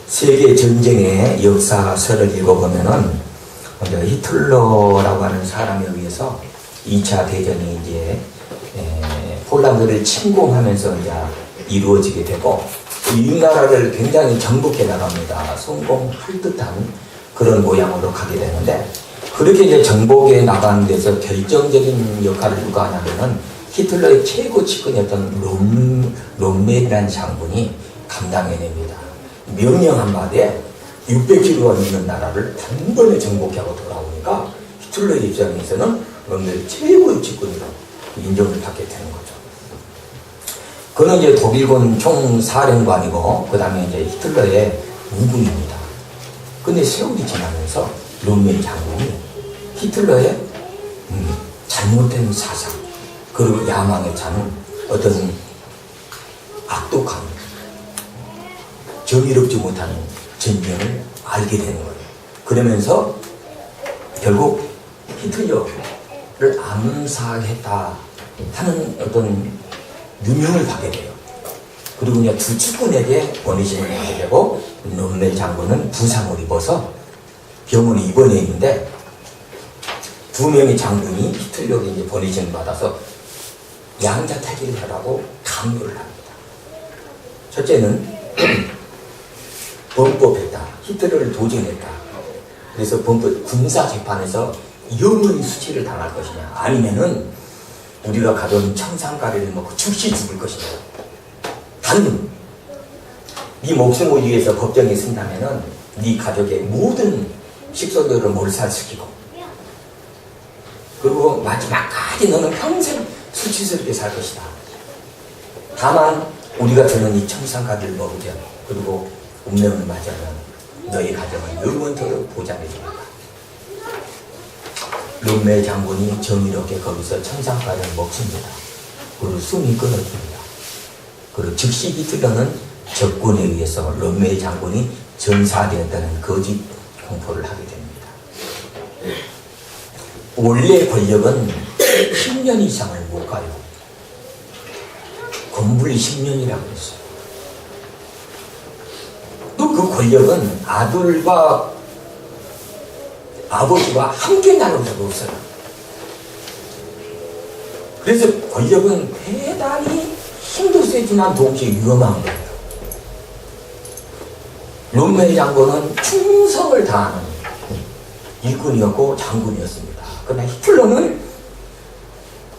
세계 전쟁의 역사서를 읽어보면은 먼저 히틀러라고 하는 사람에 의해서 2차 대전이 이제 폴란드를 침공하면서 이제 이루어지게 되고 이 나라를 굉장히 정복해 나갑니다. 성공할 듯한 그런 모양으로 가게 되는데 그렇게 이제 정복해 나가는 데서 결정적인 역할을 누가 하냐면은 히틀러의 최고 측근이었던 롬멜이라는 장군이 감당해냅니다. 명령 한마디에 600km가 넘는 나라를 단번에 정복하고 돌아오니까 히틀러 입장에서는 롬멜 최고의 측근으로 인정을 받게 되는 거죠. 그는 이제 독일군 총사령관이고 그 다음에 이제 히틀러의 우군입니다. 근데 세월이 지나면서 롬멜 장군이 히틀러의 잘못된 사상 그리고 야망에 차는 어떤 악독한 정의롭지 못한 전쟁을 알게 되는 거예요. 그러면서 결국 히틀러를 암살했다 하는 어떤 누명을 받게 돼요. 그리고 이제 두 측근에게 원희심을 하게 되고 롬멜 장군은 부상을 입어서 병원에 입원해 있는데 두 명의 장군이 히틀러에게 이제 원희심을 받아서 양자택일을 하라고 강요를 합니다. 첫째는 범법했다. 히틀러를 도전했다. 그래서 군사재판에서 영원히 수치를 당할 것이냐 아니면은 우리가 가던 청산가리를 먹고 즉시 죽을 것이냐. 단 네 목숨을 위해서 법정에 쓴다면은 네 가족의 모든 식소들을 몰살시키고 그리고 마지막까지 너는 평생 수치스럽게 살 것이다. 다만 우리가 주는 이 청산가리를 먹으면 그리고 운명을 맞으면 너희 가정은 영원토록 보장해 줍니다. 롬멜 장군이 정의롭게 거기서 청산가리를 먹습니다. 그리고 숨이 끊어집니다. 그리고 즉시 히틀러는 적군에 의해서 롬멜 장군이 전사되었다는 거짓 공포를 하게 됩니다. 원래 권력은 10년 이상을 못 가요. 건불이 10년이라고 했어요. 또 그 권력은 아들과 아버지와 함께 나눌 수가 없어요. 그래서 권력은 대단히 힘도 세지만 동시에 위험한 거예요. 롬멜 장군은 충성을 다하는 일꾼이었고 장군이었습니다. 그러나 히틀러는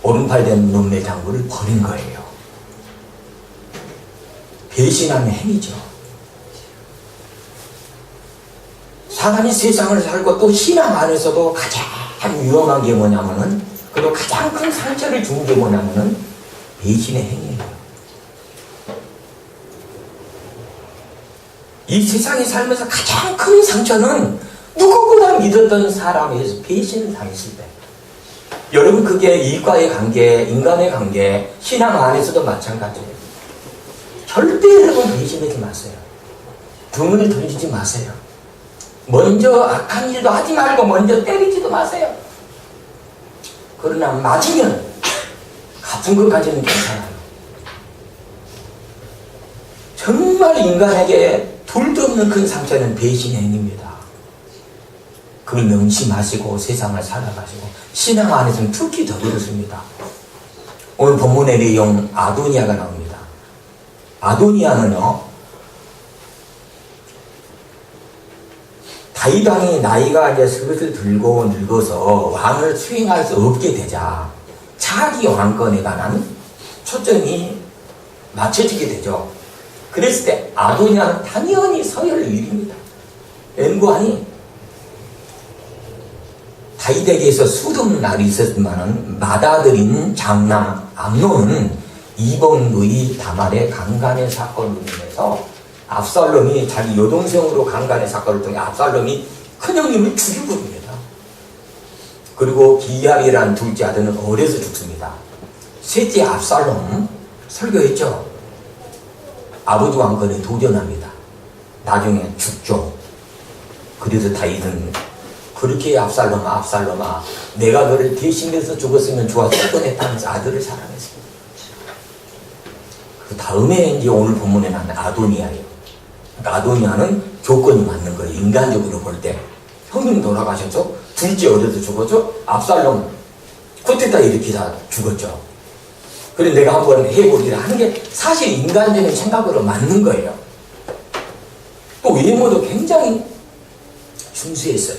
오른팔된 롬멜 장군을 버린 거예요. 배신하는 행위죠. 사람이 세상을 살고 또 신앙 안에서도 가장 위험한 게 뭐냐면은 그리고 가장 큰 상처를 준 게 뭐냐면은 배신의 행위예요. 이 세상에 살면서 가장 큰 상처는 누구보다 믿었던 사람에서 배신을 당했을 때. 여러분 그게 이과의 관계, 인간의 관계, 신앙 안에서도 마찬가지예요. 절대 여러분 배신하지 마세요. 등을 던지지 마세요. 먼저 악한 일도 하지 말고 먼저 때리지도 마세요. 그러나 맞으면 갚은 것까지는 괜찮아요. 정말 인간에게 둘도 없는 큰 상처는 배신의 행위입니다. 그걸 명심하시고 세상을 살아가시고 신앙 안에서는 특히 더 그렇습니다. 오늘 본문의 내용 아도니아가 나옵니다. 아도니아는요 다윗 왕이 나이가 이제 슬슬 들고 늙어서 왕을 수행할 수 없게 되자 자기 왕권에 관한 초점이 맞춰지게 되죠. 그랬을 때 아도니아는 당연히 서열을 이룹니다. 웬고하니 다윗에게서 수없는 날이 있었지만은 맏아들인 장남 암논은 이복 누이 다말의 강간의 사건으로 인해서 압살롬이 자기 여동생으로 강간의 사건을 통해 압살롬이 큰형님을 죽여버립니다. 그리고 기할이라는 둘째 아들은 어려서 죽습니다. 셋째 압살롬 설교했죠. 아버지 왕권에 도전합니다. 나중에 죽죠. 그래서 다윗은 그렇게 압살롬아 내가 너를 대신해서 죽었으면 좋았을 뻔했다면서 아들을 사랑했습니다. 그 다음에 이제 오늘 본문에 나온 아도니아예요. 아도니아는 조건이 맞는 거예요. 인간적으로 볼 때. 형님 돌아가셨죠? 둘째 어려서 죽었죠? 압살롬 쿠데타 일으키다 죽었죠. 그래서 내가 한번 해보기를 하는 게 사실 인간적인 생각으로 맞는 거예요. 또 외모도 굉장히 순수했어요.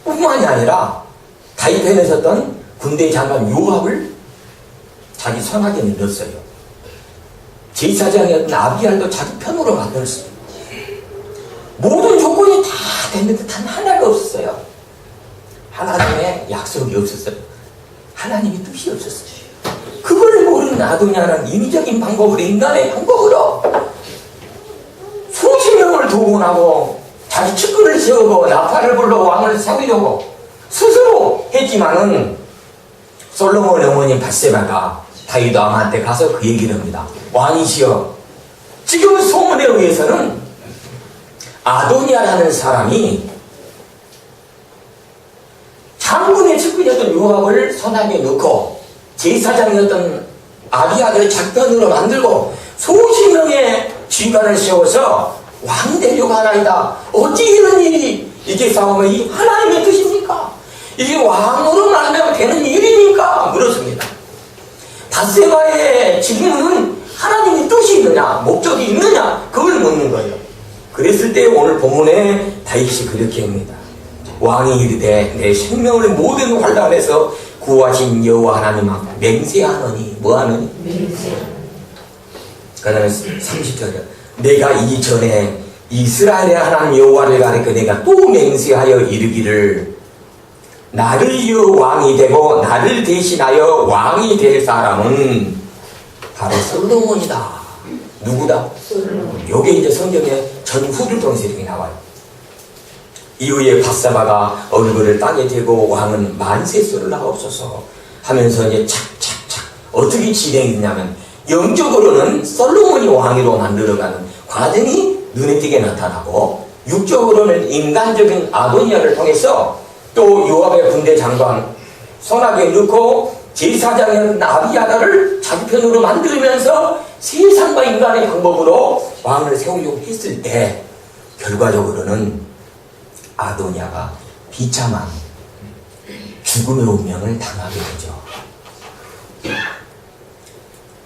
뿐만이 아니라 다윗편에 섰던 군대 장관 요압을 자기 선하게 믿었어요. 제사장이었던 아비알도 자기 편으로 만들었어요. 모든 조건이 다 됐는데 단 하나가 없었어요. 하나님의 약속이 없었어요. 하나님의 뜻이 없었어요. 그걸 모르는 아도니아는 인위적인 방법으로, 인간의 방법으로 수십 명을 동원하고 자기 측근을 세우고 나팔을 불러 왕을 세우려고 스스로 했지만은 솔로몬 어머니 밧세바가 다윗 왕한테 가서 그 얘기를 합니다. 왕이시여, 지금 소문에 의해서는 아도니아라는 사람이 장군의 측근이었던 요압을 선하게 넣고 제사장이었던 아비아들을 작전으로 만들고 수십 명의 지휘관을 세워서 왕 되려고 하나이다. 어찌 이런 일이 있겠사오며 이 하나님의 뜻입니까? 이게 왕으로 말하면 되는 일입니까? 물었습니다. 밧세바의 질문은 하나님의 뜻이 있느냐, 목적이 있느냐, 그걸 묻는 거예요. 그랬을 때 오늘 본문에 다윗이 그렇게 합니다. 왕이 이르되 내 생명을 모든 환난에서 구하신 여호와 하나님 앞에 맹세하노니, 뭐하노니? 그 다음에 30절에 내가 이전에 이스라엘의 하나님 여호와를 가리켜 내가 또 맹세하여 이르기를 나를 이어 왕이 되고 나를 대신하여 왕이 될 사람은 바로 솔로몬이다. 누구다? 요게 이제 성경에 전후를 통해서 이렇게 나와요. 이후에 밧세바가 얼굴을 땅에 대고 왕은 만세수를 하옵소서 하면서 이제 착착착 어떻게 진행이 되냐면 영적으로는 솔로몬이 왕위로 만들어가는 과정이 눈에 띄게 나타나고 육적으로는 인간적인 아도니아를 통해서 또 요압의 군대 장관 손아귀에 넣고 제사장이었던 아비아다를 자기 편으로 만들면서 세상과 인간의 방법으로 왕을 세우려고 했을 때 결과적으로는 아도니아가 비참한 죽음의 운명을 당하게 되죠.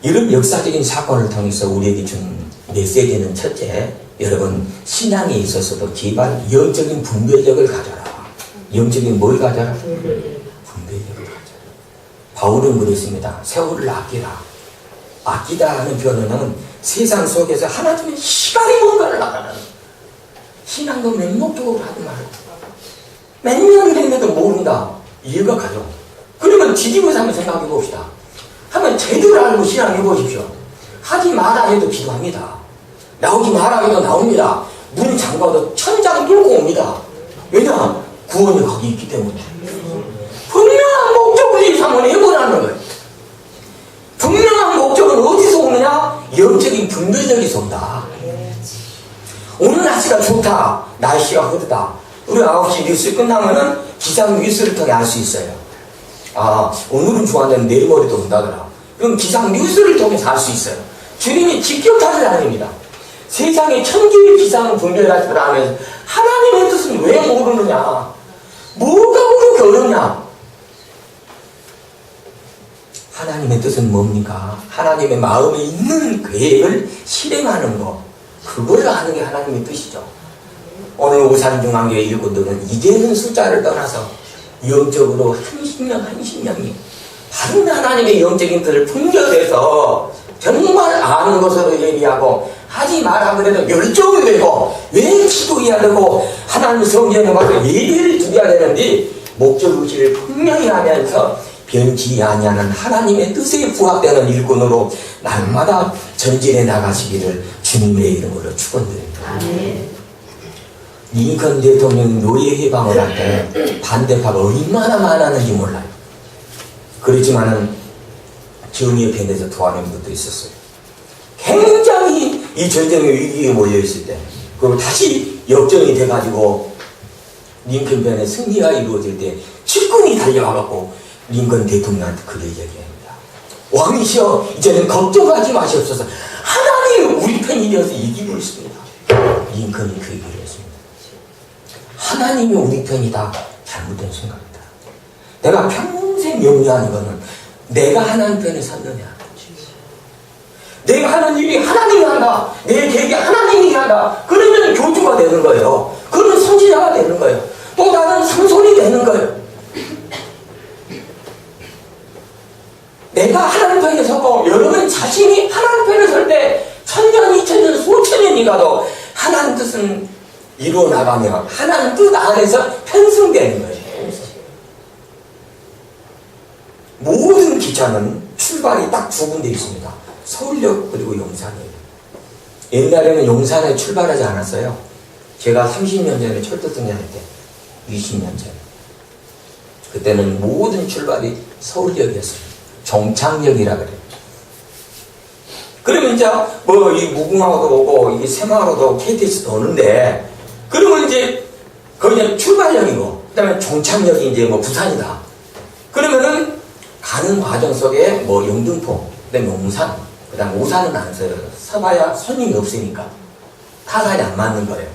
이런 역사적인 사건을 통해서 우리에게 준 메시지는 첫째, 여러분 신앙에 있어서도 제발 영적인 분별력을 가져라. 영적인 뭘 가져라? 분별력을 가져라. 바울은 그랬습니다. 세월을 아끼라. 아끼다 하는 표현은 세상 속에서 하나님의 시간이 뭔가를 나가는 신앙도 맹목적으로 하지 말고 몇 년이 됐는데도 모른다. 이해가 가죠. 그러면 뒤집어서 한번 생각해 봅시다. 한번 제대로 알고 신앙해 보십시오. 하지 마라 해도 기도합니다. 나오지 마라 해도 나옵니다. 문 잠가도 천장 뚫고 옵니다. 왜냐? 구원이 거기 있기 때문에. 분명한 목적을 이상을 해보라는 거예요. 분명한 목적은 어디서 오느냐? 영적인 분별력에서 온다. 오늘 날씨가 좋다. 날씨가 흐르다. 우리 9시 뉴스 끝나면은 기상 뉴스를 통해 알 수 있어요. 아, 오늘은 좋았는데 내일 모레도 온다더라. 그럼 기상 뉴스를 통해서 알 수 있어요. 주님이 직접 찾아다닙니다. 세상에 천개의 기상을 분별할 줄 알면서 하나님의 뜻은 왜 모르느냐? 뭐가 그렇게 어렵냐? 하나님의 뜻은 뭡니까? 하나님의 마음에 있는 계획을 실행하는 것. 그걸 아는 게 하나님의 뜻이죠. 오늘 오산중앙교회 일꾼들은 이제는 숫자를 떠나서 영적으로 한 신령이 바른 하나님의 영적인 뜻을 분별해서 정말 아는 것으로 얘기하고 하지 마라 그래도 열정이 되고 왜 기도해야 되고 하나님 성경에 와서 예배를 드려야 되는데 목적의식을 분명히 하면서 변치 아니하는 하나님의 뜻에 부합되는 일꾼으로 날마다 전진해 나가시기를 주님의 이름으로 축원드립니다. 링컨 대통령 노예 해방을 할 때 반대파가 얼마나 많았는지 몰라요. 그렇지만은 정의의 편에서 도와낸 것도 있었어요. 굉장히 이 전쟁의 위기에 몰려있을 때 그리고 다시 역전이 돼가지고 링컨 편에 승리가 이루어질 때 측근이 달려와갖고 링컨 대통령한테 그를 얘기합니다. 왕이시여 이제는 걱정하지 마시옵소서. 하나님이 우리 편이 되어서 이기고 있습니다. 링컨이 그 얘기를 했습니다. 하나님이 우리 편이다. 잘못된 생각이다. 내가 평생 명료하는 거는 내가 하나님 편에 섰느냐. 내가 하는 일이 하나님이 한다. 내 계획이 하나님이 한다. 그러면 교주가 되는 거예요. 그러면 선지자가 되는 거예요. 또 다른 삼손이 되는 거예요. 내가 하나님 편에 서고 여러분 자신이 하나님 편에 설 때 1000년, 2000년, 수천 년이 가도 하나님 뜻은 이루어 나가면 하나님 뜻 안에서 편승되는 거예요. 모든 기차는 출발이 딱 두 군데 있습니다. 서울역 그리고 용산이에요. 옛날에는 용산에 출발하지 않았어요. 제가 30년 전에 철도 승려할 때 20년 전에 그때는 모든 출발이 서울역이었어요. 종착역이라 그래요. 그러면 이제 뭐 이 무궁화호도 오고 이 새마을호도 KTX도 오는데 그러면 이제 거기는 출발역이고 그다음에 종착역이 이제 뭐 부산이다. 그러면은 가는 과정 속에 뭐 영등포, 그다음에 용산, 그다음 오산은 안 써요. 서봐야 손님이 없으니까 타산이 안 맞는 거예요.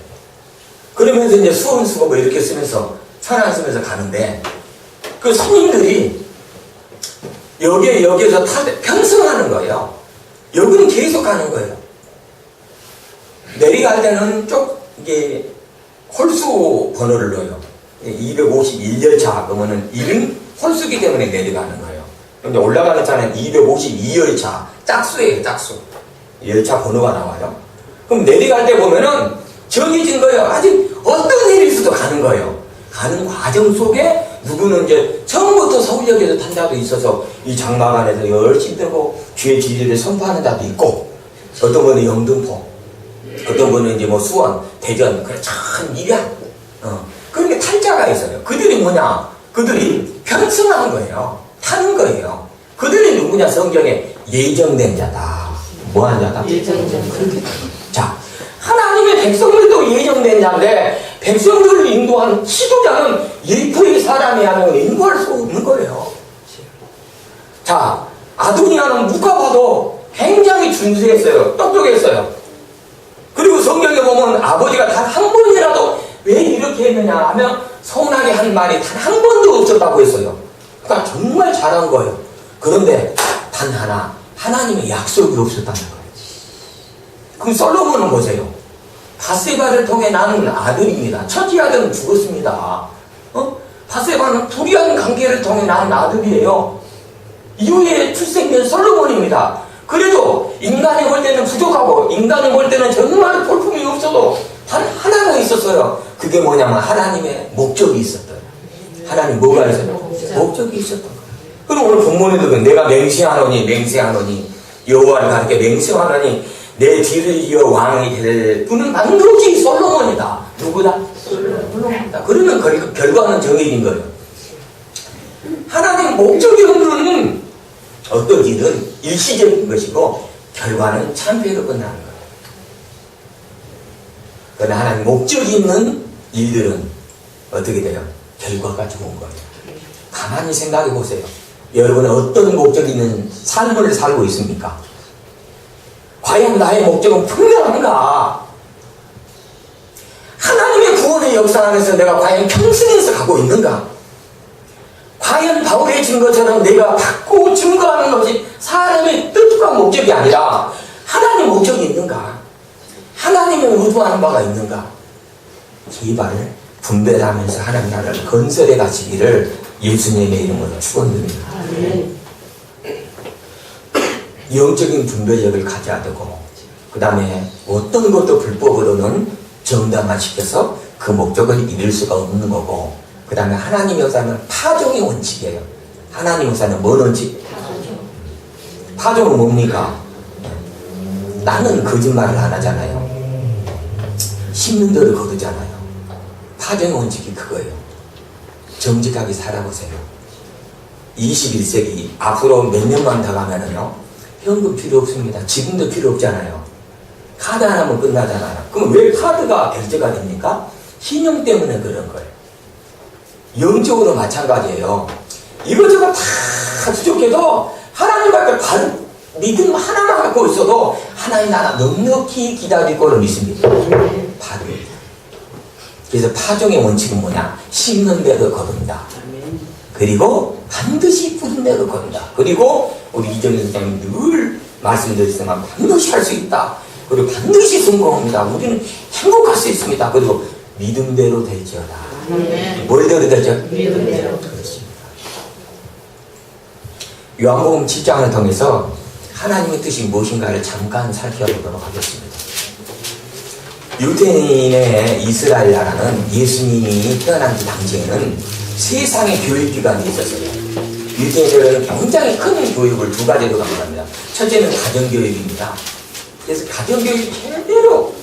그러면서 이제 수원 쓰고 뭐 이렇게 쓰면서 천안 쓰면서 가는데 그 손님들이 여기에서 편승하는 거예요. 여기는 계속 가는 거예요. 내려갈 때는 이게 홀수 번호를 넣어요. 251열차 그러면은 1은 홀수기 때문에 내려가는 거예요. 근데 올라가는 차는 252열차 짝수예요. 짝수. 열차 번호가 나와요. 그럼 내려갈 때 보면은 정해진 거예요. 아직 어떤 일일 수도 가는 거예요. 가는 과정 속에 누구는 이제 처음부터 서울역에서 탄 자도 있어서 이 장마관에서 열심히 뜨고 주의 진리를 선포하는 자도 있고 어떤 분은 영등포 어떤 분은 이제 뭐 수원, 대전 그래 참 미련 그렇게 탈 자가 있어요. 그들이 뭐냐? 그들이 편승하는 거예요. 타는 거예요. 그들이 누구냐? 성경에 예정된 자다. 뭐한 자다? 예정된 그렇게 자, 하나님의 백성들도 예정된 자인데 백성들을 인도한 지도자는 예표의 사람이 하면 인도할 수 없는 거예요. 자, 아도니아는 누가 봐도 굉장히 준수했어요. 똑똑했어요. 그리고 성경에 보면 아버지가 단 한 번이라도 왜 이렇게 했느냐 하면 서운하게 한 말이 단 한 번도 없었다고 했어요. 그러니까 정말 잘한 거예요. 그런데 단 하나 하나님의 약속이 없었다는 거예요. 그럼 솔로몬은 보세요. 바세바를 통해 낳은 아들입니다. 첫째 아들은 죽었습니다. 바세바는 불의한 관계를 통해 낳은 아들이에요. 이후에 출생된 솔로몬입니다. 그래도 인간이 볼 때는 부족하고 인간이 볼 때는 정말 볼품이 없어도 단 하나가 있었어요. 그게 뭐냐면 하나님의 목적이 있었던 거예요. 하나님 뭐가 있었어요? 목적이 있었던 거예요. 그럼 오늘 본문에도 내가 맹세하노니 여호와를 가르쳐 맹세하노니 내 뒤를 이어 왕이 될 분은 만족이 솔로몬이다. 누구다? 솔로몬이다. 그러면 결과는 정해진 거예요. 하나님 목적이 없는 어떤 일은 일시적인 것이고 결과는 참패로 끝나는 거예요. 그러나 하나님 목적이 있는 일들은 어떻게 돼요? 결과가 좋은 거예요. 가만히 생각해 보세요. 여러분은 어떤 목적이 있는 삶을 살고 있습니까? 과연 나의 목적은 분명한가? 하나님의 구원의 역사 안에서 내가 과연 평생에서 가고 있는가? 과연 바울의 증거처럼 내가 받고 증거하는 것이 사람의 뜻과 목적이 아니라 하나님의 목적이 있는가? 하나님의 의도하는 바가 있는가? 제발 분별하면서 하나님 나라를 건설해 가시기를 예수님의 이름으로 축원드립니다. 영적인 분별력을 가져야 되고 그 다음에 어떤 것도 불법으로는 정당화시켜서 그 목적을 이룰 수가 없는 거고 그 다음에 하나님의 역사는 파종의 원칙이에요. 하나님의 역사는 뭔 원칙? 파종은 뭡니까? 나는 거짓말을 안 하잖아요. 심는 대로 거두잖아요. 파종의 원칙이 그거예요. 정직하게 살아보세요. 21세기 앞으로 몇 년만 더 가면은요 현금 필요 없습니다. 지금도 필요 없잖아요. 카드 하나면 끝나잖아요. 그럼 왜 카드가 결제가 됩니까? 신용 때문에 그런 거예요. 영적으로 마찬가지예요. 이것저것 다 부족해도 하나님 앞에 믿음 하나만 갖고 있어도 하나님 나라 넉넉히 기다릴 거를 믿습니다. 파도입니다. 그래서 파종의 원칙은 뭐냐? 심는 대로 거둔다. 그리고 반드시 뿌린 대로 거둔다. 그리고 우리 이정희 선생님 늘 말씀드렸지만 반드시 할 수 있다. 그리고 반드시 성공합니다. 우리는 행복할 수 있습니다. 그리고 믿음대로 될지어다. 뭘대로 되죠? 믿음대로. 그렇습니다. 요한복음 7장을 통해서 하나님의 뜻이 무엇인가를 잠깐 살펴보도록 하겠습니다. 유대인의 이스라엘 나라는 예수님이 태어난 그 당시에는 세상의 교육기관이 있었어요. 유대인들은 굉장히 큰 교육을 두 가지로 강조합니다. 첫째는 가정교육입니다. 그래서 가정교육이 제대로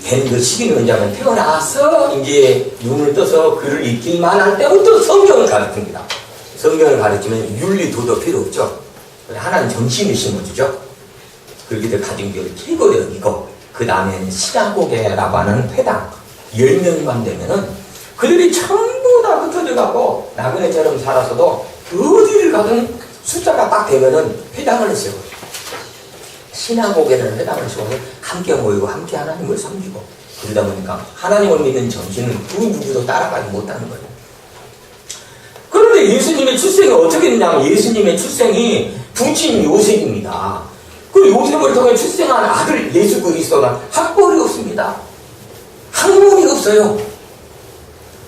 된 그 시기는 언제냐면 태어나서 이제 눈을 떠서 글을 읽기만 할 때부터 성경을 가르칩니다. 성경을 가르치면 윤리 도덕 필요 없죠. 하나는 정신을 심어주죠. 그렇게 가정교육을 최고로 여기고 그 다음에는 시나고게라고 하는 회당 10명만 되면은 그들이 전부 다 흩어져갖고 나그네처럼 살아서도 어디를 가든 숫자가 딱 되면은 회당을 세워요. 시나고게는 회당을 세워서 함께 모이고 함께 하나님을 섬기고 그러다 보니까 하나님을 믿는 정신은 그 누구도 따라가지 못하는 거예요. 그런데 예수님의 출생이 어떻게 됐냐면 예수님의 출생이 부친 요셉입니다. 그 요셉을 통해 출생한 아들 예수 그리스도가 학벌이 없습니다. 학문이 없어요.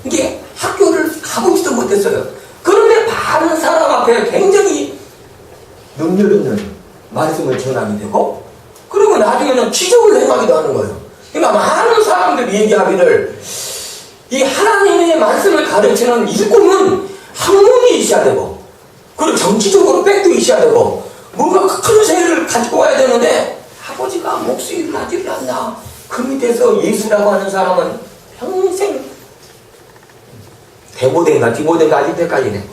이게 학교를 가보지도 못했어요. 그런데 많은 사람 앞에 굉장히 능력 있는 말씀을 전하게 되고 그리고 나중에는 기적을 행하기도 하는 거예요. 그러니까 많은 사람들이 얘기하기를 이 하나님의 말씀을 가르치는 일꾼은 학문이 있어야 되고 그리고 정치적으로 백도 있어야 되고 뭔가 큰 세를 가지고 와야 되는데 아버지가 목소리를 하지를 않나. 그 밑에서 예수라고 하는 사람은 평생 대모den가 디모den가 아닐 때까지네.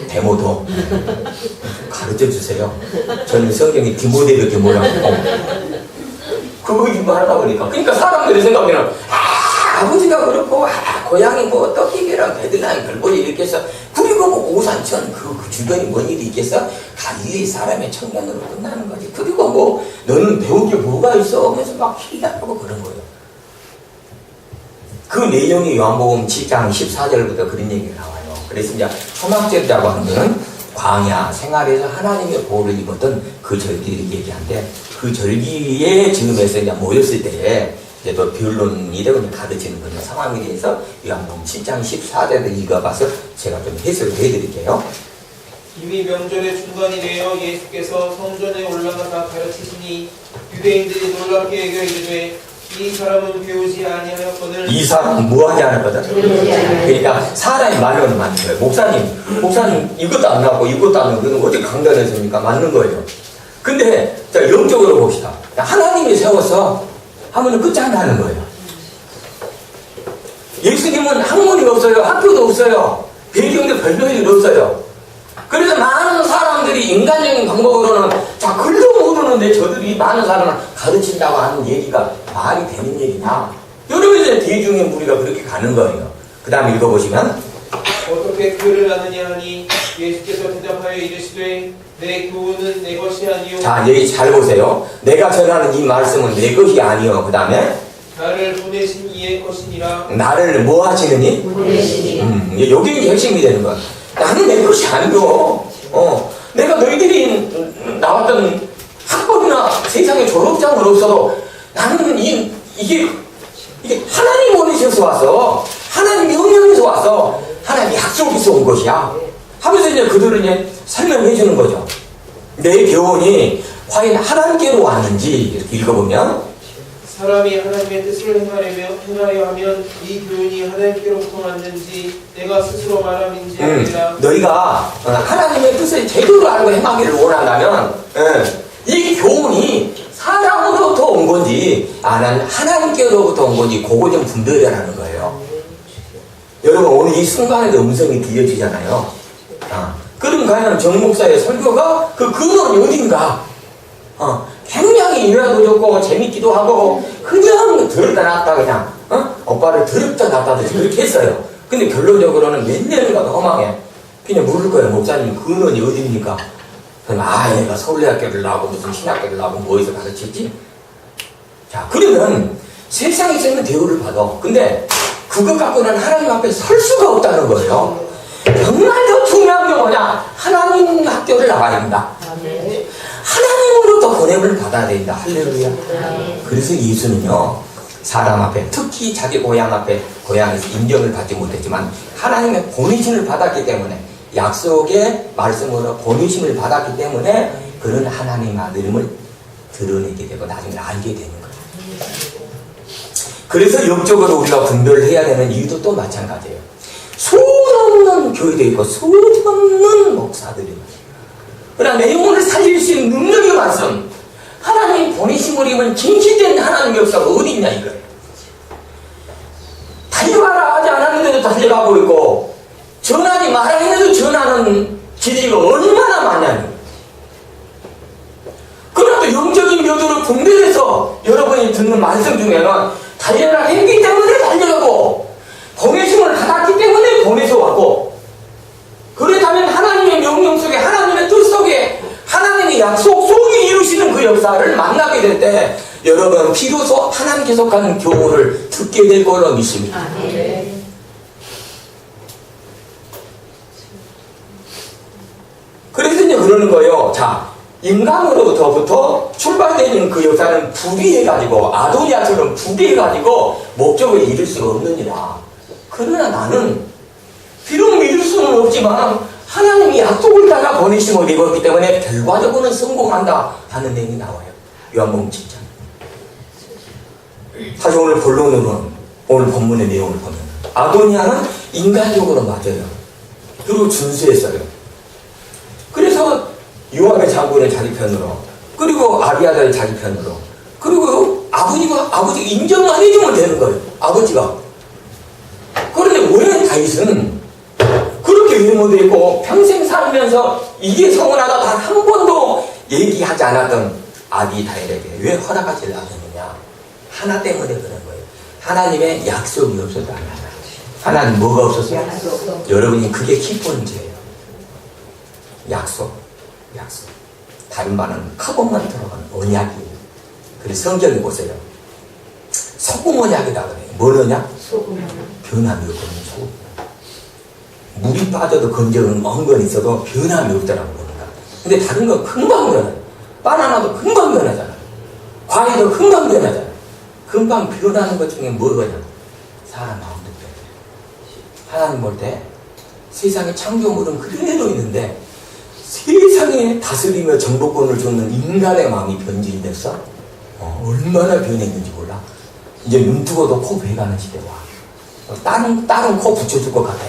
데모도 가르쳐 주세요. 저는 성경이 디모데밖에 몰랐고 그거 이거 하다 보니까 그러니까 사람들이 생각하면 아버지가 그렇고 고향이 뭐 떡기계랑 베들레헴 별볼이 이렇게 해서 그리고 뭐 오산천 그 주변이 뭔 일이 있겠어? 갈릴리 사람의 청년으로 끝나는 거지. 그리고 뭐 너는 배울 게 뭐가 있어? 하면서 막 희한하고 그런 거예요. 그 내용이 요한복음 7장 14절부터 그런 얘기가 나와요. 그래서 이제 초막절이라고 하는 것은 광야 생활에서 하나님의 보호를 입었던 그 절기를 얘기하는데 그 절기의 즈음에서 이제 모였을 때에 이제 또 변론이 되고 가르치는 그런 상황에 대해서 요한복음 7장 14절을 읽어봐서 제가 좀 해석을 해드릴게요. 이미 명절의 중간이 되어 예수께서 성전에 올라가서 가르치시니 유대인들이 놀랍게 여겨 이르되 이 사람은 배우지 아니하였거늘 이 사람은 뭐하지 않았거든? 그러니까 사람이 말로는 맞는 거예요. 목사님 이것도 안 나왔고 이것도 안 나왔고 어떻게 강단했습니까? 맞는 거예요. 근데 자 영적으로 봅시다. 하나님이 세워서 하면은 끝장나는 거예요. 예수님은 학문이 없어요. 학교도 없어요. 배경도 별별일 없어요. 그래서 많은 사람들이 인간적인 방법으로는 자 글도 모르는데 저들이 많은 사람을 가르친다고 하는 얘기가 말이 되는 얘기냐. 여러분 이제 대중의 무리가 그렇게 가는 거예요. 그 다음 읽어보시면 어떻게 글을 아느냐 하니 예수께서 대답하여 이르시되 내 교훈은 내 것이 아니요 자 여기 잘 보세요. 내가 전하는 이 말씀은 내 것이 아니요. 그 다음에 나를 보내신 이의 것이니라. 나를 뭐 하시느니? 보내시니. 여기 핵심이 되는 거야. 나는 내 것이 아니고 내가 너희들이 나왔던 학벌이나 세상의 졸업장은 없어도 나는 이게 하나님 원하셔서 와서 하나님 명령에서 와서 하나님 약속에서 온 것이야 하면서 이제 그들은 이제 설명해 주는 거죠. 내 교훈이 과연 하나님께로 왔는지 이렇게 읽어보면 사람이 하나님의 뜻을 행하려 하면 이 교훈이 하나님께로부터 왔는지 내가 스스로 말함인지 아니라 너희가 하나님의 뜻을 제대로 알고 행하기를 원한다면 이 교훈이 사람으로부터 온 건지 아니면 하나님께로부터 온 건지 그거 좀 분별하라는 거예요. 여러분 오늘 이 순간에도 음성이 들려지잖아요. 그럼 과연 정 목사의 설교가 그 근원이 어딘가? 굉장히 이해도 좋고 재밌기도 하고 그냥 들었다 놨다 그냥 오빠를 들었다 놨다도 그렇게 했어요. 근데 결론적으로는 몇 년간 허망해. 그냥 물을 거예요. 목사님, 근원이 어디입니까? 그러면, 얘가 서울대학교를 나오고 무슨 신학교를 나오고 뭐에서 가르쳤지? 자, 그러면 세상에서 있는 대우를 받아. 근데 그것 갖고는 하나님 앞에 설 수가 없다는 거예요. 정말 더 중요한 게 뭐냐? 하나님 학교를 나가야 된다. 하나님으로부터 보냄을 받아야 된다. 할렐루야. 그래서 예수는요, 사람 앞에, 특히 자기 고향에서 인정을 받지 못했지만 하나님의 보내심을 받았기 때문에, 약속의 말씀으로 보내심을 받았기 때문에 그런 하나님 아들임을 드러내게 되고 나중에 알게 되는 거예요. 그래서 영적으로 우리가 분별을 해야 되는 이유도 또 마찬가지예요. 수없는 교회도 있고 수없는 목사들이 있어요. 그러나 내 영혼을 살릴 수 있는 능력의 말씀, 하나님 보내심을 입은 진실된 하나님의 역사가 어디 있냐 이거예요. 달려가라 하지 않았는데도 달려가고 있고, 전하지 말아 했는데도 전하는 지리가 얼마나 많냐니. 그러나 또 영적인 묘도로 분별해서 여러분이 듣는 말씀 중에는 달려라 했기 때문에 달려가고, 보내심을 받았기 때문에 보내서 왔고, 그렇다면 하나님의 명령 속에, 하나님의 뜻 속에, 하나님의 약속 속에 이루시는 그 역사를 만나게 될 때 여러분 비로소 하나님께 속하는 교훈을 듣게 될 걸로 믿습니다. 그래서 이제 그러는 거예요. 자, 인간으로부터 출발되는 그 역사는 부비해가지고, 아도니아처럼 부비해가지고 목적을 이룰 수가 없느니라. 그러나 나는 비록 믿을 수는 없지만 하나님이 약속을 따라 보내심을 입었기 때문에 결과적으로는 성공한다 하는 내용이 나와요. 요한복음 7장. 사실 오늘 본론으로는, 오늘 본문의 내용을 보면 아도니아는 인간적으로 맞아요. 그리고 준수했어요. 그래서 요압의 장군은 자기 편으로, 그리고 아비아다를 자기 편으로, 그리고 아버지가 인정만 해주면 되는 거예요. 아버지가. 그런데 왜 다윗은 그렇게 외모도 있고 평생 살면서 이게 성원하다 단 한 번도 얘기하지 않았던 아비다엘에게 왜 허락하지 않았느냐? 하나 때문에 그런 거예요. 하나님의 약속이 없었다. 하나님 뭐가 없었어요? 약속. 여러분이 그게 키포인트예요. 약속. 다른 말은 카본만 들어간 언약이에요. 그래서 성경에 보세요. 소금 언약이다 그래요. 뭘 언약? 소금. 변함이 없는 소금. 물이 빠져도 건져는 먼 건 있어도 변함이 없더라고 그러니까. 근데 다른 건 금방 변해요. 바나나도 금방 변하잖아. 과일도 금방 변하잖아. 금방 변하는 것 중에 뭐거냐? 사람 마음도 변해. 하나님 볼 때 세상의 창조물은 그대로 있는데 세상에 다스리며 정복권을 줬는 인간의 마음이 변질이 됐어? 얼마나 변했는지 몰라. 이제 눈 뜨고도 코 베가는 시대 와. 다른 코 붙여줄 것 같아.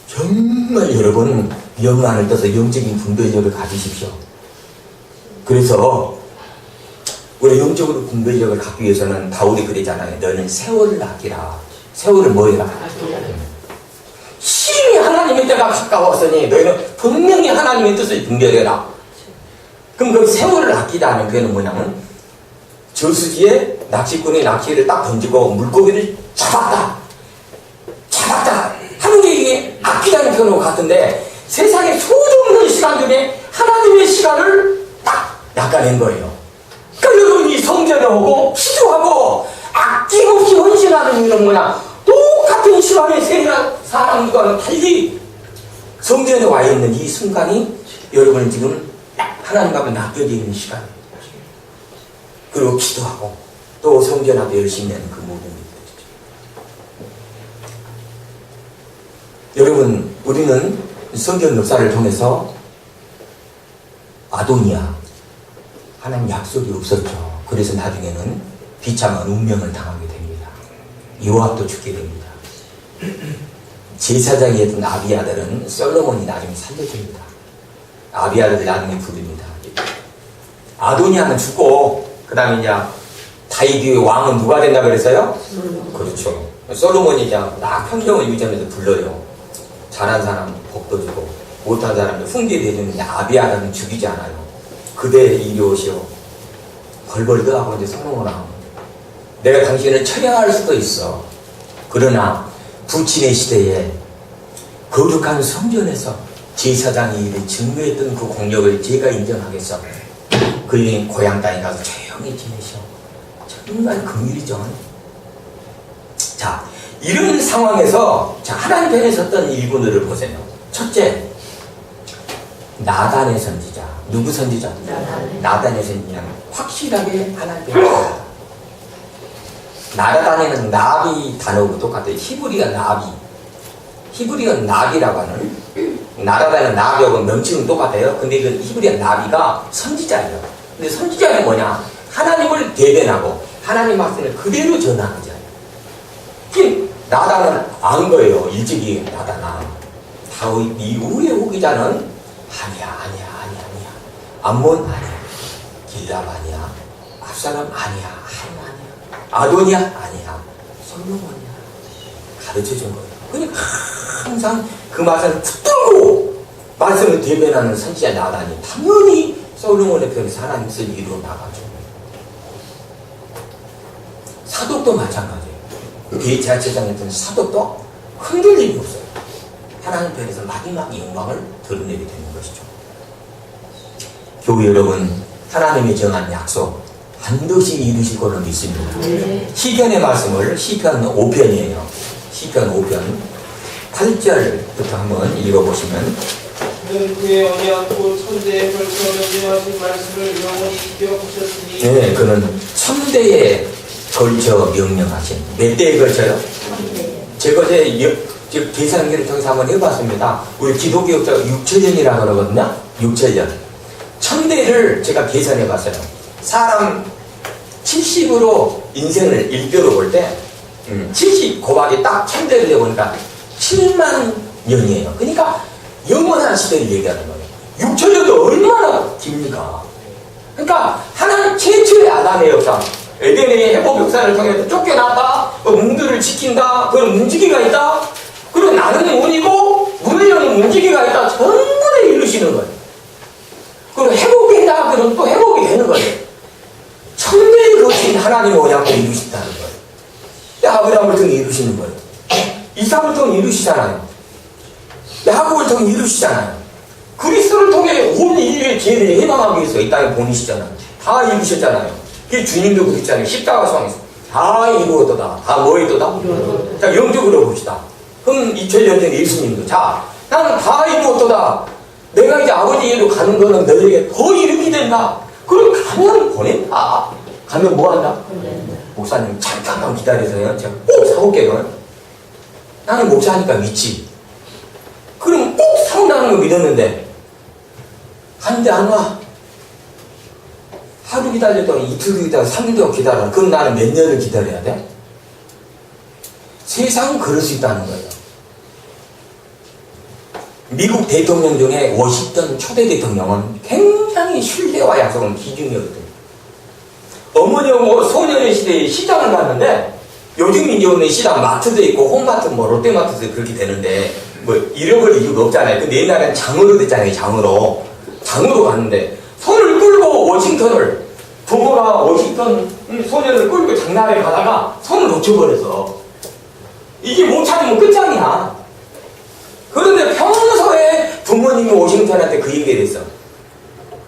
정말 여러분 영안을 떠서 영적인 분별력을 가지십시오. 그래서 우리 영적으로 분별력을 갖기 위해서는 다윗이 그랬잖아요. 너는 세월을 아끼라. 세월을 뭐 해라? 심히 하나님의 때가 가까웠으니 너희는 분명히 하나님의 뜻을 분별해라. 그럼 그 세월을 아끼다는 그게는 뭐냐면 저수지에 낚시꾼이 낚시를 딱 던지고 물고기를 잡았다 하는 게 이게 아끼다는 표현과 같은데, 세상에 수없는 시간 중에 하나님의 시간을 딱 낚아낸 거예요. 그러니까 여러분이 성전에 오고 기도하고 아낌없이 헌신하는 이유는 뭐냐? 똑같은 시간에 세상 사람들과는 달리 성전에 와 있는 이 순간이 여러분은 지금 하나님 앞에 낚여져 있는 시간, 그리고 기도하고 또 성전 앞에 열심히 하는 그 모든 일들. 여러분, 우리는 성경 역사를 통해서 아도니아, 하나님 약속이 없었죠. 그래서 나중에는 비참한 운명을 당하게 됩니다. 요압도 죽게 됩니다. 제사장이었던 아비아들은 솔로몬이 나중에 살려줍니다. 아비아들을 나중에 부릅니다. 아도니아는 죽고 그 다음에 이제 다윗의 왕은 누가 된다 그랬어요? 그렇죠. 솔로몬이 이제 딱 평정을 유지하면서 불러요. 잘한 사람 복도 주고 못한 사람은 훈계를 해주는데 아비아는 죽이지 않아요. 그대 이리 오시오. 벌벌 떠하고 이제 솔로몬아, 내가 당신을 처형할 수도 있어. 그러나 부친의 시대에 거룩한 성전에서 제사장이 이를 증거했던 그 공력을 제가 인정하겠어. 그의 고향 땅에 가서 조용히 지내셔. 정말 긍휼이죠. 자, 이런 상황에서 자, 하나님 편에 섰던 일꾼들을 보세요. 첫째, 나단의 선지자. 누구 선지자? 나단의 선지자는 확실하게 하나님 편에 섰다. 나단에는 나비 단어하고 똑같아요. 히브리가 나비. 히브리가 나비라고 하는, 나라다는 나비하고 명칭은 똑같아요. 근데 그 히브리가 나비가 선지자예요. 근데 선지자는 뭐냐? 하나님을 대변하고 하나님 말씀을 그대로 전하는 자예요. 나단은 안 거예요. 일찍이 나단아. 다윗 이후에 오기 자는 아니야. 암몬 아니야. 길랍 아니야. 압살롬 아니야. 아도니아 아니야. 솔로몬이야. 가르쳐준 거예요. 그러니까 항상 그 말씀을 붙들고 말씀을 대변하는 선지자 나단이 당연히 솔로몬의 편에서 하나님 뜻을 이루어 나가죠. 사독도 마찬가지예요. 대제사장이었던 사독도 흔들림이 없어요. 하나님 편에서 마지막 영광을 드러내게 되는 것이죠. 교회 여러분, 하나님이 정한 약속 반드시 이루실 걸로 믿습니다. 시편의 말씀을 시편 5편이에요. 시편 5편 8절부터 한번 읽어보시면 그는 그의 언약고 천대에 걸쳐 명령하신 말씀을 영원히 기억하셨으니 네, 그는 천대에 걸쳐 명령하신 몇 대에 걸쳐요? 제가 계산기를 통해서 한번 해봤습니다. 우리 기독교역자가 6천년이라고 그러거든요. 6천년. 천대를 제가 계산해봤어요. 사람 70으로 인생을 1뼈로 볼 때 70 곱하기 딱 1000대를 해보니까 7만 년이에요. 그러니까 영원한 시대를 얘기하는 거예요. 6천년도 얼마나 깁니까? 그러니까 하나님 최초의 아담의 역사, 에덴의 회복 역사를 통해서 쫓겨났다, 문들을 지킨다, 그런 문지기가 있다, 그리고 나는 문이고 문을 여는 문지기가 있다, 전부 다 이루시는 거예요. 그리고 회복된다, 그러면 또 회복이 되는 거예요. 천대에 거친 하나님의 언약을 이루신다는 거예요. 아브라함을 통해 이루시는 거예요. 이삭을 통해 이루시잖아요. 야곱을 통해 이루시잖아요. 그리스도를 통해 온 인류의 죄를 해방하기 위해서 이 땅에 보내시잖아요. 다 이루셨잖아요. 그 주님도 그랬잖아요. 십자가 상에서 다 이루었도다. 다 뭐 했도다? 자, 영적으로 봅시다. 그럼 2000년 전 예수님도 자, 나는 다 이루었도다. 내가 이제 아버지에게로 가는 거는 너에게 더 이루게 된다. 그럼 가면 보낸다. 가면 뭐 한다? 목사님 잠깐만 기다려서요. 제가 꼭 사올게요. 나는 목사니까 믿지. 그럼 꼭 사온다는 거 믿었는데 한데 안 와. 하루 기다렸다가 이틀 기다려, 3일도 기다려. 그럼 나는 몇 년을 기다려야 돼? 세상은 그럴 수 있다는 거예요. 미국 대통령 중에 워싱턴 초대 대통령은 굉장히 신뢰와 약속은 기준이었거든요. 어머니하고 소년의 시대에 시장을 갔는데 요즘 이제 시장 마트도 있고 홈마트 뭐 롯데마트도 그렇게 되는데 뭐 잃어버릴 이유가 없잖아요. 근데 옛날에는 장으로 됐잖아요. 장으로 갔는데 손을 끌고 워싱턴을 부모가 워싱턴 소년을 끌고 장날에 가다가 손을 놓쳐버려서 이게 못 찾으면 끝장이야. 그런데 평소에 부모님이 워싱턴한테 그 얘기를 했어.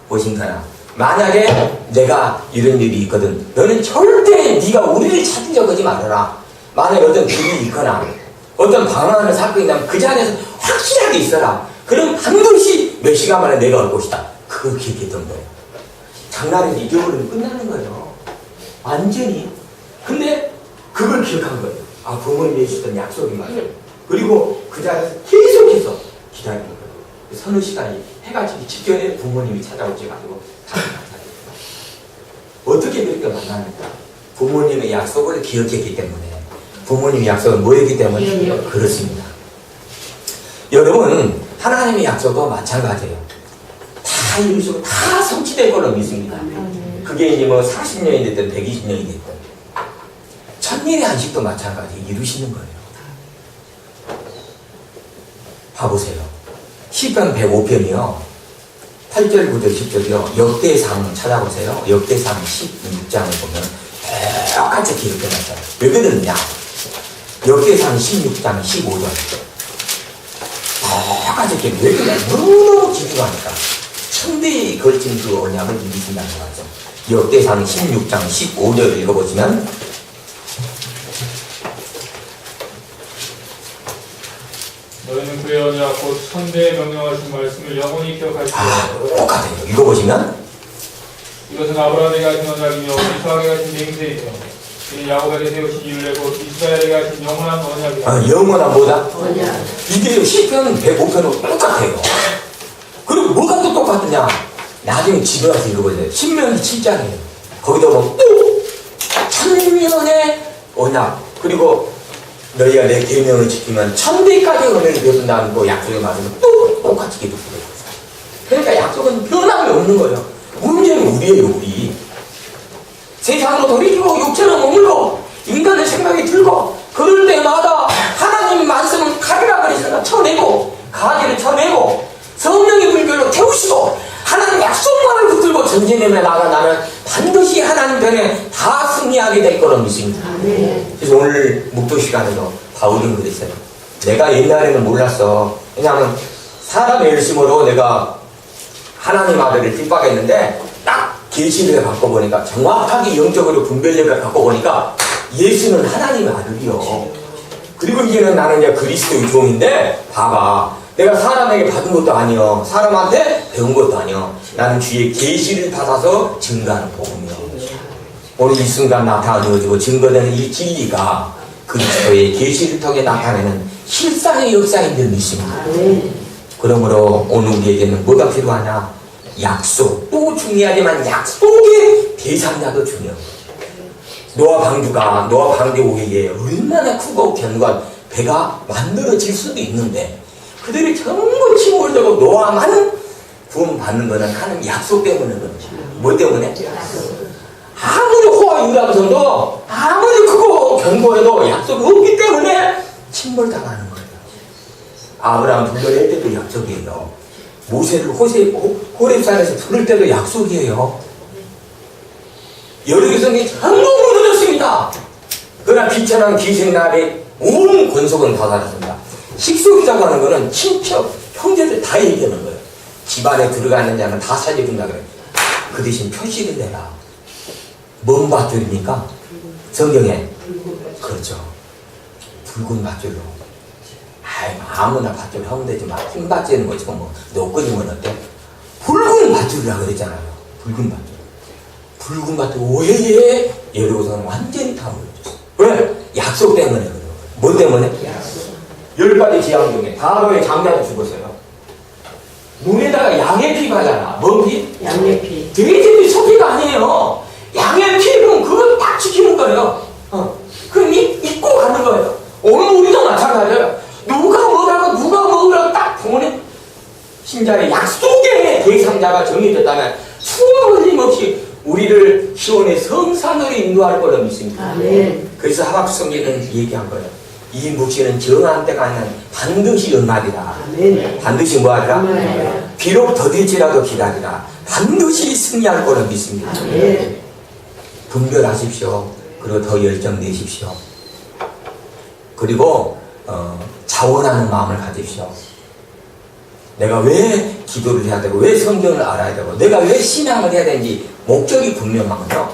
워싱턴아, 만약에 내가 이런 일이 있거든, 너는 절대 네가 우리를 찾은 적 하지 말아라. 만약에 어떤 일이 있거나 어떤 방황하는 사건이 나면 그 자리에서 확실하게 있어라. 그럼 반드시 몇 시간 만에 내가 올 것이다. 그걸 기억했던 거예요. 장날을 잊어버리면 끝나는 거예요. 완전히. 근데 그걸 기억한 거예요. 아, 부모님이 해주셨던 약속이 맞아요. 그리고 그 자리에서 계속해서 기다리는 거예요. 서너 시간이 해가 지기 직전에 부모님이 찾아오셔가지고 어떻게 그렇게 만납니까? 부모님의 약속을 기억했기 때문에. 부모님의 약속은 뭐였기 때문에? 그렇습니다. 여러분, 하나님의 약속도 마찬가지예요. 다 이루시고 다 성취될 걸로 믿습니다. 그게 이제 뭐 40년이 됐든 120년이 됐든 천년의 안식도 마찬가지 이루시는 거예요. 봐보세요. 시편 105편이요. 8절, 9절, 10절이요. 역대상 찾아보세요. 역대상 16장을 보면 똑같이 기록해놨어요. 왜 그러느냐? 역대상 16장 15절. 똑같이 이렇게 왜 그래? 너무너무 집중하니까 천대에 걸친 그 언약을 이루신다는 거죠. 역대상 16장 15절 읽어보시면 너희는 그의 언약 곧 천대에 명령하신 말씀을 영원히 기억할지어다. 똑같아요. 읽어보시면 이것은 아브라함에게 하신 언약이며 이스하에게 하신 맹세이며 이는 야곱에게 세우신 이율에 곧 이스라엘에게 하신 영원한 언약이다. 영원한 뭐다? 언약. 이게 시편 105편하고 똑같아요. 그리고 뭐가 또 똑같느냐? 나중에 집에 가서 읽어보세요. 신명기 7장이에요. 거기다 보면 또 천년의 언약, 그리고 너희가 내 계명을 지키면 천대까지 은혜를 베푼다는 거 약속에 맞으면 또 똑같이 기록되어 있어요. 그러니까 약속은 변함이 없는 거예요. 문제는 우리예요, 우리. 세상으로 돌이키고 육체로 머물고 인간의 생각이 들고 그럴 때마다 하나님 말씀은 칼이라 그러시니까 쳐내고 가지를 쳐내고 성령의 불교로 태우시고 하나님 약속만을 붙들고 전진함에 나가면 반드시 하나님 편에 다 승리하게 될 거로 믿습니다. 아멘. 그래서 오늘 묵도 시간에도 바울은 그랬어요. 내가 옛날에는 몰랐어. 왜냐하면 사람의 열심으로 내가 하나님 아들을 핍박했는데 딱 계시를 갖고 보니까 정확하게 영적으로 분별력을 갖고 보니까 예수는 하나님의 아들이요. 그리고 이제는 나는 이제 그리스도의 종인데 봐봐. 내가 사람에게 받은 것도 아니요. 사람한테 배운 것도 아니요. 나는 주의 계시를 받아서 증거하는 복음이요. 오늘 이 순간 나타내어지고 증거되는 이 진리가 그리스도의 계시를 통해 나타내는 실상의 역사인 줄 믿습니다. 아멘. 그러므로 오늘 우리에게는 뭐가 필요하냐? 약속도 중요하지만 약속의 대상자도 중요합니다. 노아 방주 오기에 얼마나 크고 견고한 배가 만들어질 수도 있는데 그들이 전부 침몰되고 노아만 구원받는 것은 하나님 약속 때문에 그렇죠. 뭐 때문에? 아무리 호와 유람선도 아무리 크고 견고해도 약속이 없기 때문에 침몰당하는 거예요. 아브라함 불러낼 때도 약속이에요. 모세를 호렙산에서 부를 때도 약속이에요. 여리고성이 전부 무너졌습니다. 그러나 비천한 기생날에 온 권속은 다 살았습니다. 식속이라고 하는 거는 친척, 형제들 다 얘기하는 거예요. 집안에 들어가는 자는 다 살려준다 그래요. 그 대신 표시를 내라. 뭔 밧줄입니까? 성경에. 그렇죠. 붉은 밧줄로. 아무나 밧줄 하면 되지만 흰 밧줄은 뭐 지금 뭐 노끈이면 어때? 붉은 밧줄이라 그랬잖아요. 붉은 밧줄. 붉은 밧줄 오해에 여리고성은 완전히 다 무너졌어. 왜? 약속 때문에 그래요. 뭐 때문에? 약속. 10가지 지향 중에 다로의 장자도 죽었어요. 눈에다가 양의 피 가잖아. 뭔 피? 양의 피. 돼지피 소피가 아니에요. 양의 피는 그걸 딱 지키는 거예요. 그럼 입고 가는 거예요. 오늘 우리도 마찬가지예요. 누가 뭐라고 누가 뭐라고 딱 보내 신자의 약속의 대상자가 정해졌다면 수고 걸림없이 우리를 시온의 성산으로 인도할 거라 믿습니다. 아멘. 그래서 하박국 성경은 얘기한 거예요. 이 묵시는 정한 때가 아니라 반드시 응하리라. 아멘. 반드시 뭐하리라? 아멘. 비록 더딜지라도 기다리라. 반드시 승리할 거라 믿습니다. 아멘. 분별하십시오. 그리고 더 열정 내십시오. 그리고 자원하는 마음을 가지십시오. 내가 왜 기도를 해야 되고 왜 성경을 알아야 되고 내가 왜 신앙을 해야 되는지 목적이 분명하면요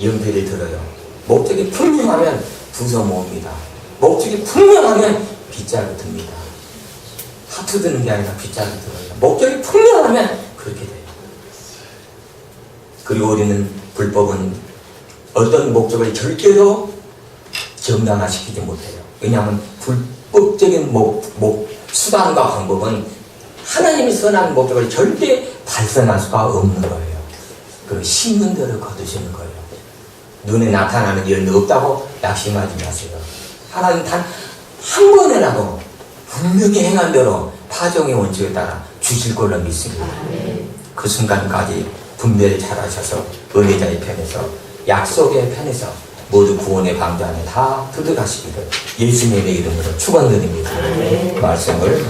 연필을 들어요. 목적이 분명하면 두서 모읍니다. 목적이 분명하면 빗자루 듭니다. 하트 드는 게 아니라 빗자루 들어요. 목적이 분명하면 그렇게 돼요. 그리고 우리는 불법은 어떤 목적을 절대로 정당화시키지 못해요. 왜냐하면 불법적인 수단과 방법은 하나님이 선한 목적을 절대 달성할 수가 없는 거예요. 그 심는 대로 거두시는 거예요. 눈에 나타나는 일은 없다고 낙심하지 마세요. 하나님 단 한 번이라도 분명히 행한 대로 파종의 원칙에 따라 주실 걸로 믿습니다. 그 순간까지 분별을 잘하셔서 은혜자의 편에서 약속의 편에서 모두 구원의 방주 안에 다 들어가시기를 예수님의 이름으로 축원드립니다. 말씀을